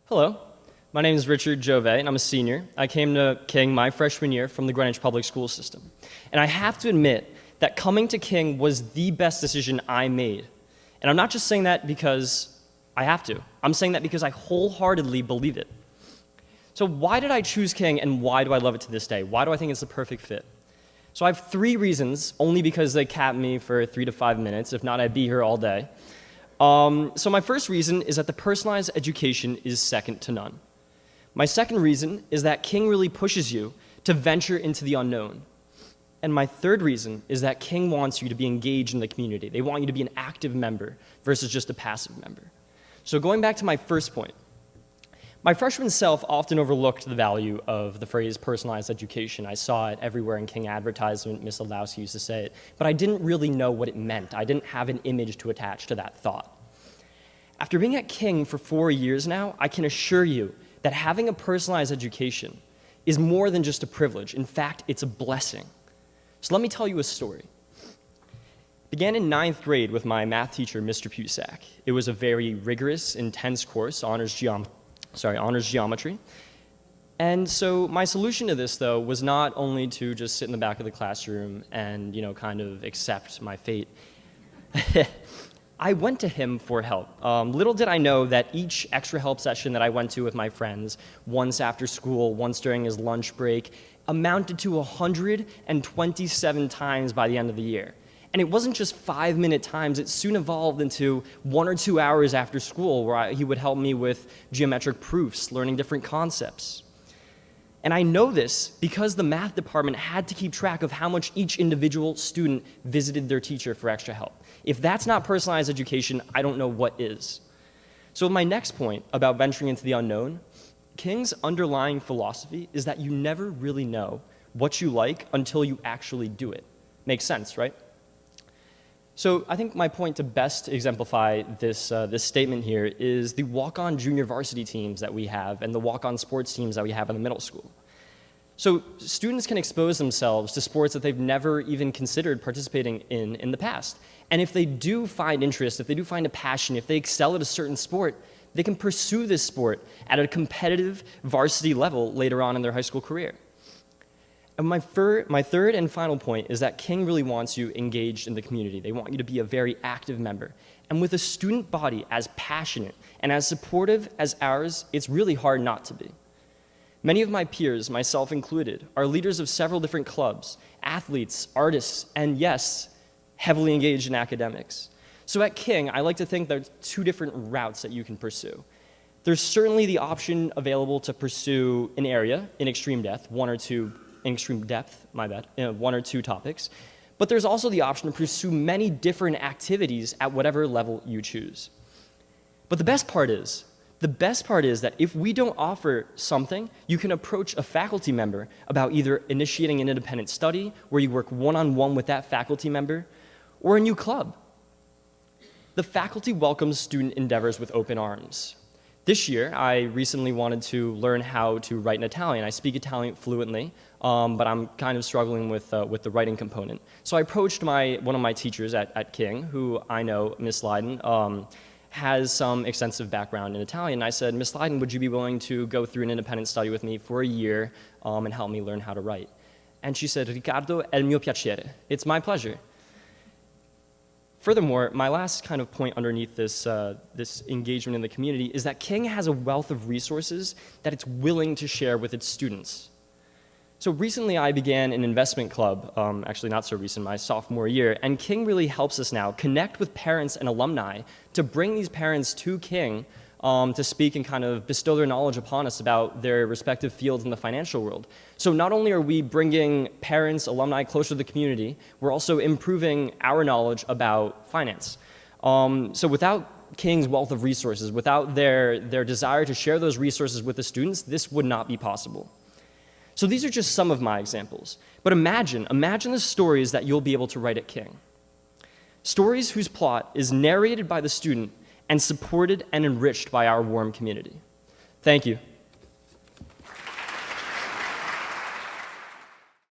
Hello, my name is Richard Jove, and I'm a senior. I came to King my freshman year from the Greenwich Public School System. And I have to admit that coming to King was the best decision I made. And I'm not just saying that because I have to. I'm saying that because I wholeheartedly believe it. So why did I choose King, and why do I love it to this day? Why do I think it's the perfect fit? So I have 3 reasons, only because they capped me for 3 to 5 minutes. If not, I'd be here all day. So my first reason is that the personalized education is second to none. My second reason is that King really pushes you to venture into the unknown. And my third reason is that King wants you to be engaged in the community. They want you to be an active member versus just a passive member. So going back to my first point, my freshman self often overlooked the value of the phrase personalized education. I saw it everywhere in King advertisement. Miss Ladowski used to say it, but I didn't really know what it meant. I didn't have an image to attach to that thought. After being at King for 4 years now, I can assure you that having a personalized education is more than just a privilege. In fact, it's a blessing. So let me tell you a story. It began in 9th grade with my math teacher, Mr. Pusak. It was a very rigorous, intense course, honors geometry. And so my solution to this, though, was not only to just sit in the back of the classroom and, kind of accept my fate. I went to him for help. Little did I know that each extra help session that I went to with my friends, once after school, once during his lunch break, amounted to 127 times by the end of the year. And it wasn't just 5-minute times, it soon evolved into 1 or 2 hours after school where he would help me with geometric proofs, learning different concepts. And I know this because the math department had to keep track of how much each individual student visited their teacher for extra help. If that's not personalized education, I don't know what is. So my next point about venturing into the unknown, King's underlying philosophy is that you never really know what you like until you actually do it. Makes sense, right? So I think my point to best exemplify this statement here is the walk-on junior varsity teams that we have and the walk-on sports teams that we have in the middle school. So students can expose themselves to sports that they've never even considered participating in the past. And if they do find interest, if they do find a passion, if they excel at a certain sport, they can pursue this sport at a competitive varsity level later on in their high school career. And my third and final point is that King really wants you engaged in the community. They want you to be a very active member. And with a student body as passionate and as supportive as ours, it's really hard not to be. Many of my peers, myself included, are leaders of several different clubs, athletes, artists, and yes, heavily engaged in academics. So at King, I like to think there's 2 different routes that you can pursue. There's certainly the option available to pursue an area in extreme depth, 1 or 2 topics, but there's also the option to pursue many different activities at whatever level you choose. But the best part is that if we don't offer something, you can approach a faculty member about either initiating an independent study where you work one-on-one with that faculty member, or a new club. The faculty welcomes student endeavors with open arms. This year, I recently wanted to learn how to write in Italian. I speak Italian fluently, but I'm kind of struggling with the writing component. So I approached one of my teachers at King, who I know, Miss Leiden, has some extensive background in Italian. I said, Miss Leiden, would you be willing to go through an independent study with me for a year and help me learn how to write? And she said, Riccardo, è il mio piacere. It's my pleasure. Furthermore, my last kind of point underneath this engagement in the community is that King has a wealth of resources that it's willing to share with its students. So recently I began an investment club, actually not so recent, my sophomore year, and King really helps us now connect with parents and alumni to bring these parents to King to speak and kind of bestow their knowledge upon us about their respective fields in the financial world. So not only are we bringing parents, alumni closer to the community, we're also improving our knowledge about finance. So without King's wealth of resources, without their desire to share those resources with the students, this would not be possible. So these are just some of my examples. But imagine the stories that you'll be able to write at King. Stories whose plot is narrated by the student and supported and enriched by our warm community. Thank you.